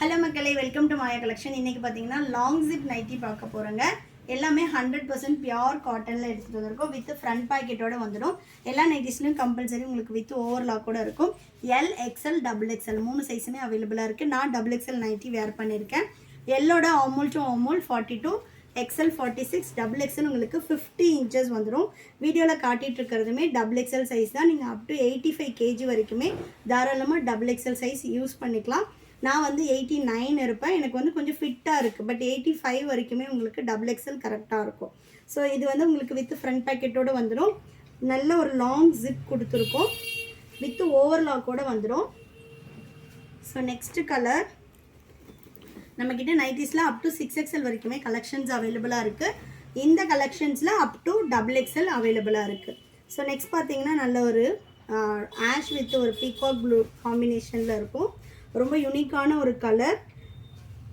Hello மக்களே, welcome to Maya collection. இன்றைக்கி பார்த்தீங்கன்னா லாங் ஜிப் நைட்டி பார்க்க போகிறோங்க. எல்லாமே 100% பியோர் காட்டனில் எடுத்துகிட்டு வந்திருக்கோம். வித் ஃப்ரண்ட் பாக்கெட்டோடு வந்துடும். எல்லா நைட்டிஸ்லையும் கம்பல்சரி உங்களுக்கு வித் ஓவர்லாக்கோடு இருக்கும். எல், எக்ஸ்எல், XXL 3 சைஸுமே அவைலபிளாக இருக்குது. நான் XXL நைட்டி வேர் பண்ணியிருக்கேன். எல்லோட Hamul to Hamul 42, XL 46, XXL உங்களுக்கு 50 inches வந்துடும். வீடியோவில் காட்டிகிட்டு இருக்கிறதுமே XXL சைஸ் தான். நீங்கள் அப் டு 85 kg வரைக்குமே தாராளமாக XXL சைஸ் யூஸ் பண்ணிக்கலாம். நான் வந்து 89 இருப்பேன். எனக்கு வந்து கொஞ்சம் ஃபிட்டாக இருக்குது. பட் 85 வரைக்குமே உங்களுக்கு XXL கரெக்டாக இருக்கும். ஸோ இது வந்து உங்களுக்கு வித் ஃப்ரண்ட் பேக்கெட்டோடு வந்துடும். நல்ல ஒரு லாங் ஜிப் கொடுத்துருக்கோம். வித் ஓவர்லாக்கோடு வந்துடும். ஸோ நெக்ஸ்ட்டு கலர், நம்மக்கிட்ட நைட்டிஸில் அப் டு 6XL வரைக்குமே கலெக்ஷன்ஸ் அவைலபிளாக இருக்குது. இந்த கலெக்ஷன்ஸில் அப் டு XXL அவைலபிளாக இருக்குது. ஸோ நெக்ஸ்ட் பார்த்தீங்கன்னா நல்ல ஒரு ஆஷ் வித் ஒரு பீகாக் ப்ளூ காம்பினேஷனில் இருக்கும். ரொம்ப யூனிக்கான ஒரு கலர்,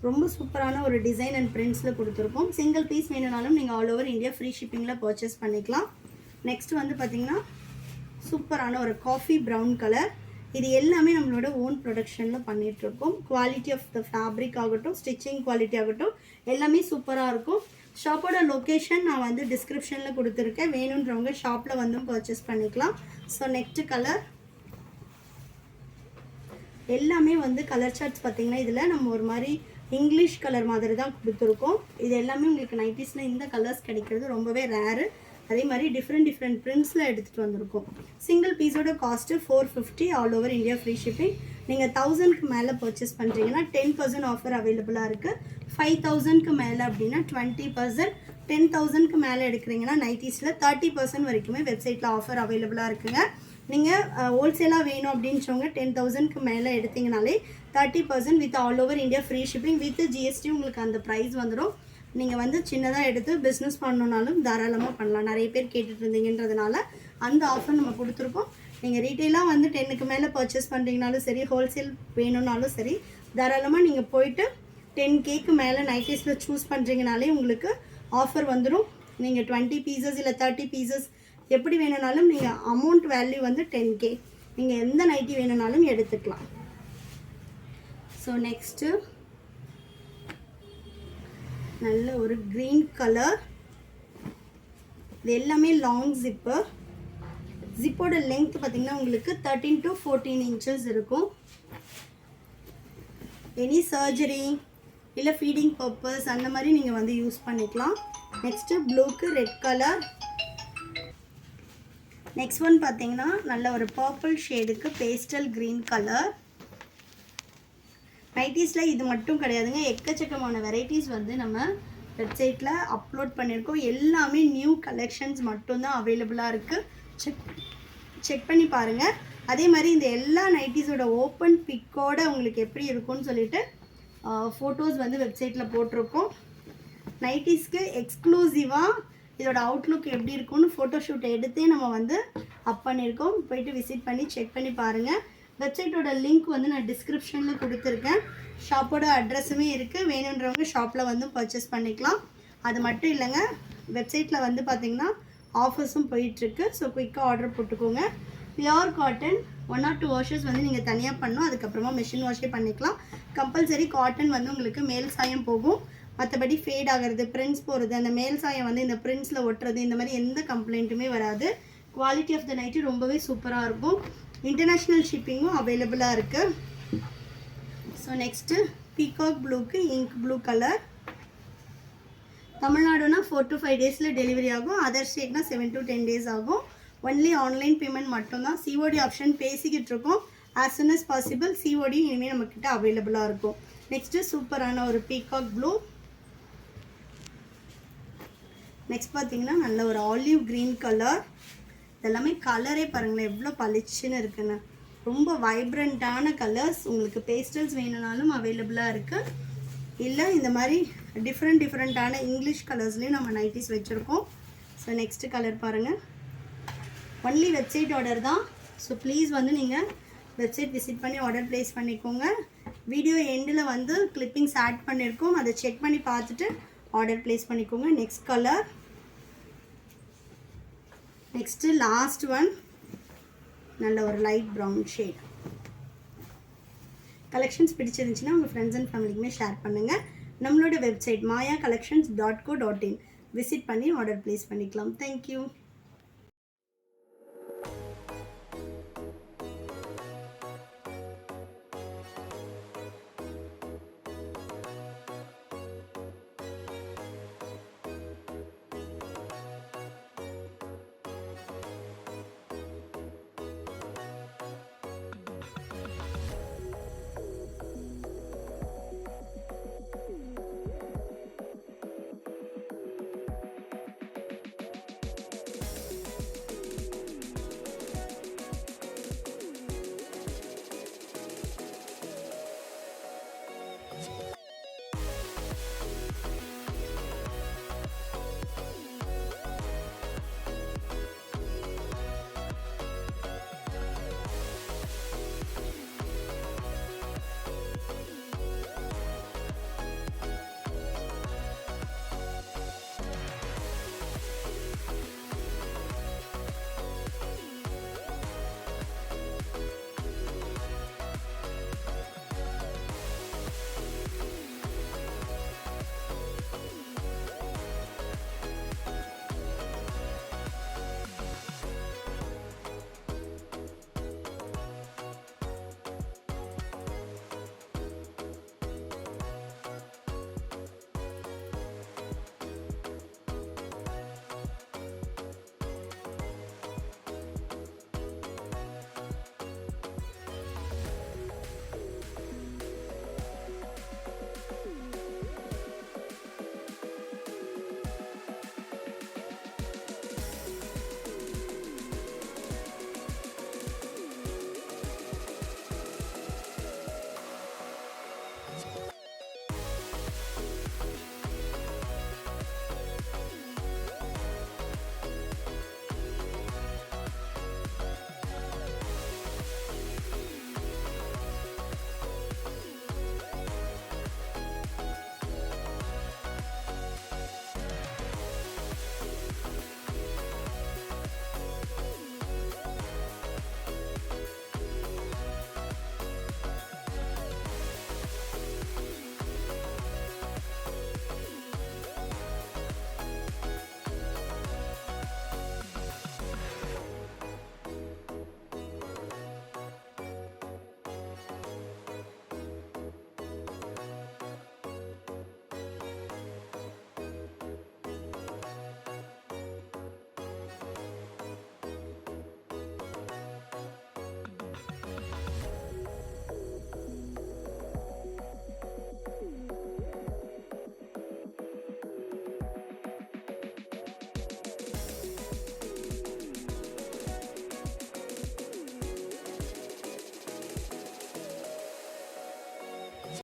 ரொம்ப சூப்பரான ஒரு டிசைன் அண்ட் பிரிண்ட்ஸில் கொடுத்துருக்கோம். சிங்கிள் பீஸ் வேணுனாலும் நீங்கள் ஆல் ஓவர் இந்தியா ஃப்ரீ ஷிப்பிங்கில் பர்ச்சேஸ் பண்ணிக்கலாம். நெக்ஸ்ட் வந்து பார்த்திங்கன்னா சூப்பரான ஒரு காஃபி ப்ரௌன் கலர். இது எல்லாமே நம்மளோட ஓன் ப்ரொடக்ஷனில் பண்ணிகிட்ருக்கோம். குவாலிட்டி ஆஃப் த ஃபேப்ரிக் ஆகட்டும், ஸ்டிச்சிங் குவாலிட்டி ஆகட்டும், எல்லாமே சூப்பராக இருக்கும். ஷாப்போட லொக்கேஷன் நான் வந்து டிஸ்கிரிப்ஷனில் கொடுத்துருக்கேன். வேணுன்றவங்க ஷாப்பில் வந்து பர்ச்சேஸ் பண்ணிக்கலாம். ஸோ நெக்ஸ்ட் கலர், எல்லாமே வந்து கலர் சார்ட்ஸ் பார்த்திங்கன்னா இதில் நம்ம ஒரு மாதிரி இங்கிலீஷ் கலர் மாதிரி தான் கொடுத்துருக்கோம். இது எல்லாமே உங்களுக்கு நைட்டிஸில் இந்த கலர்ஸ் கிடைக்கிறது ரொம்பவே ரேரு. அதே மாதிரி டிஃப்ரெண்ட் பிரிண்ட்ஸில் எடுத்துகிட்டு வந்திருக்கோம். சிங்கிள் பீஸோட cost 450, all over India free shipping. நீங்கள் 1000க்கு மேலே பர்ச்சேஸ் பண்ணுறீங்கன்னா 10% ஆஃபர் அவைலபிளாக இருக்குது. 5000க்கு மேலே அப்படின்னா 20%, 10,000க்கு மேலே எடுக்கிறீங்கன்னா நைட்டிஸில் 30% வரைக்குமே வெப்சைட்டில் ஆஃபர் அவைலபிளாக இருக்குங்க. நீங்கள் ஹோல்சேலாக வேணும் அப்படின்னு சொன்னவங்க 10,000க்கு மேலே எடுத்திங்கனாலே 30% with all over India free shipping with GST உங்களுக்கு அந்த ப்ரைஸ் வந்துடும். நீங்கள் வந்து சின்னதாக எடுத்து பிஸ்னஸ் பண்ணணுன்னாலும் தாராளமாக பண்ணலாம். நிறைய பேர் கேட்டுட்டு இருந்தீங்கன்றதுனால அந்த ஆஃபர் நம்ம கொடுத்துருக்கோம். நீங்கள் ரீட்டெயிலாக வந்து 10க்கு மேலே பர்ச்சேஸ் பண்ணுறீங்கனாலும் சரி, ஹோல்சேல் வேணும்னாலும் சரி, தாராளமாக நீங்கள் போயிட்டு 10Kக்கு மேலே நைட்டிஸில் சூஸ் பண்ணுறீங்கனாலே உங்களுக்கு ஆஃபர் வந்துடும். நீங்கள் 20 பீசஸ் இல்லை 30 பீசஸ் எப்படி வேணும்னாலும் நீங்கள் அமௌண்ட் வேல்யூ வந்து 10K, நீங்கள் எந்த நைட்டி வேணும்னாலும் எடுத்துக்கலாம். ஸோ நெக்ஸ்ட்டு நல்ல ஒரு க்ரீன் கலர். இது எல்லாமே லாங் ஜிப்பு. ஜிப்போட லென்த் பார்த்திங்கன்னா உங்களுக்கு 13 to 14 inches இருக்கும். எனி சர்ஜரி இல்லை ஃபீடிங் பர்பஸ் அந்த மாதிரி நீங்கள் வந்து யூஸ் பண்ணிக்கலாம். நெக்ஸ்ட்டு ப்ளூக்கு ரெட் கலர். நெக்ஸ்ட் ஒன் பார்த்தீங்கன்னா நல்ல ஒரு பர்பிள் ஷேடுக்கு பேஸ்டல் க்ரீன் கலர். நைட்டிஸில் இது மட்டும் கிடையாதுங்க, எக்கச்சக்கமான வெரைட்டிஸ் வந்து நம்ம வெப்சைட்டில் அப்லோட் பண்ணியிருக்கோம். எல்லாமே நியூ கலெக்ஷன்ஸ் மட்டும்தான் அவைலபிளாக இருக்குது. செக் பண்ணி பாருங்கள். அதே மாதிரி இந்த எல்லா நைட்டிஸோட ஓப்பன் பிக்கோடு உங்களுக்கு எப்படி இருக்கும்னு சொல்லிட்டு ஃபோட்டோஸ் வந்து வெப்சைட்டில் போட்டிருக்கோம். நைட்டிஸ்க்கு எக்ஸ்க்ளூசிவாக இதோட அவுட்லுக் எப்படி இருக்கும்னு ஃபோட்டோஷூட் எடுத்தே நம்ம வந்து அப் பண்ணியிருக்கோம். போயிட்டு விசிட் பண்ணி செக் பண்ணி பாருங்கள். வெப்சைட்டோட லிங்க் வந்து நான் டிஸ்கிரிப்ஷனில் கொடுத்துருக்கேன். ஷாப்போட அட்ரஸுமே இருக்குது. வேணுன்றவங்க ஷாப்பில் வந்து பர்ச்சேஸ் பண்ணிக்கலாம். அது மட்டும் இல்லைங்க, வெப்சைட்டில் வந்து பார்த்திங்கன்னா ஆஃபர்ஸும் போயிட்டுருக்கு. ஸோ குயிக்காக ஆர்டர் போட்டுக்கோங்க. பியோர் காட்டன் 1 or 2 வாஷஸ் வந்து நீங்கள் தனியாக பண்ணணும். அதுக்கப்புறமா மிஷின் வாஷே பண்ணிக்கலாம். கம்பல்சரி காட்டன் வந்து உங்களுக்கு மேல் சாயம் போகும். மற்றபடி ஃபேட் ஆகிறது, பிரிண்ட்ஸ் போகிறது, அந்த மேல் சாயம் வந்து இந்த பிரிண்ட்ஸில் ஒட்டுறது, இந்த மாதிரி எந்த கம்ப்ளைண்ட்டுமே வராது. குவாலிட்டி ஆஃப் த நைட்டி ரொம்பவே சூப்பராக இருக்கும். இன்டர்நேஷ்னல் ஷிப்பிங்கும் அவைலபிளாக இருக்குது. ஸோ நெக்ஸ்ட்டு பீகாக் ப்ளூக்கு இங்க் ப்ளூ கலர். தமிழ்நாடுனா 4 to 5 டேஸில் டெலிவரி ஆகும். அதர் ஸ்டேட்னா 7 to 10 days ஆகும். ஒன்லி ஆன்லைன் பேமெண்ட் மட்டும்தான். COD ஆப்ஷன் பேசிக்கிட்டு இருக்கோம். as soon as possible COD இனிமேல் நம்மக்கிட்ட அவைலபிளாக இருக்கும். நெக்ஸ்ட்டு சூப்பரான ஒரு பீகாக் ப்ளூ. நெக்ஸ்ட் பார்த்தீங்கன்னா நல்ல ஒரு ஆலிவ் க்ரீன் கலர். இதெல்லாமே கலரே பாருங்களேன் எவ்வளோ பளிச்சுன்னு இருக்குன்னு. ரொம்ப வைப்ரண்ட்டான கலர்ஸ். உங்களுக்கு பேஸ்டல்ஸ் வேணும்னாலும் அவைலபிளாக இருக்குது. இல்லை இந்த மாதிரி டிஃப்ரெண்ட்டான இங்கிலீஷ் கலர்ஸ்லேயும் நம்ம நைட்டிஸ் வச்சுருக்கோம். ஸோ நெக்ஸ்ட்டு கலர் பாருங்கள். ஒன்லி வெப்சைட் ஆர்டர் தான். ஸோ ப்ளீஸ் வந்து நீங்கள் வெப்சைட் விசிட் பண்ணி ஆர்டர் ப்ளேஸ் பண்ணிக்கோங்க. வீடியோ எண்டில் வந்து கிளிப்பிங்ஸ் ஆட் பண்ணியிருக்கோம். அதை செக் பண்ணி பார்த்துட்டு ஆர்டர் ப்ளேஸ் பண்ணிக்கோங்க. Next colour. Next last one நல்ல ஒரு லைட் ப்ரௌன் ஷேட். கலெக்ஷன்ஸ் பிடிச்சிருந்துச்சுன்னா உங்கள் ஃப்ரெண்ட்ஸ் அண்ட் ஃபேமிலிக்குமே ஷேர் பண்ணுங்கள். நம்மளோட வெப்சைட் mayacollections.co.in விசிட் பண்ணி ஆர்டர் ப்ளேஸ் பண்ணிக்கலாம். தேங்க்யூ.